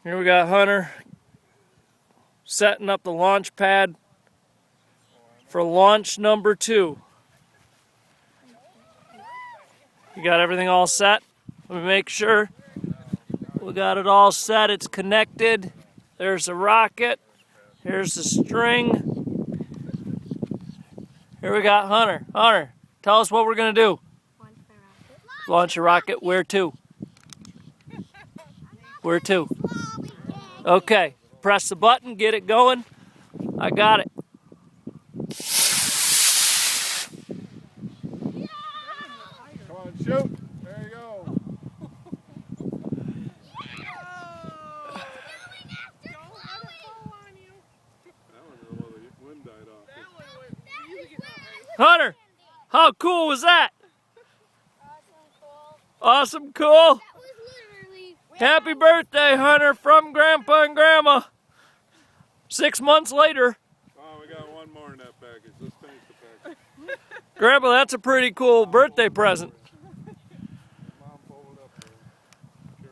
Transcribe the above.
Here we got Hunter setting up the launch pad for launch number 2. You got everything all set? Let me make sure. We got it all set. It's connected. There's the rocket. Here's the string. Here we got Hunter. Hunter, tell us what we're going to do. Launch a rocket. Where to? Where to? Okay. Press the button. Get it going. I got it. Come on, shoot. There you go. Hunter, how cool was that? Awesome cool. Happy birthday, Hunter, from Grandpa and Grandma. 6 months later. Oh, we got one more in that package. Let's finish the package. Grandpa, that's a pretty cool birthday present.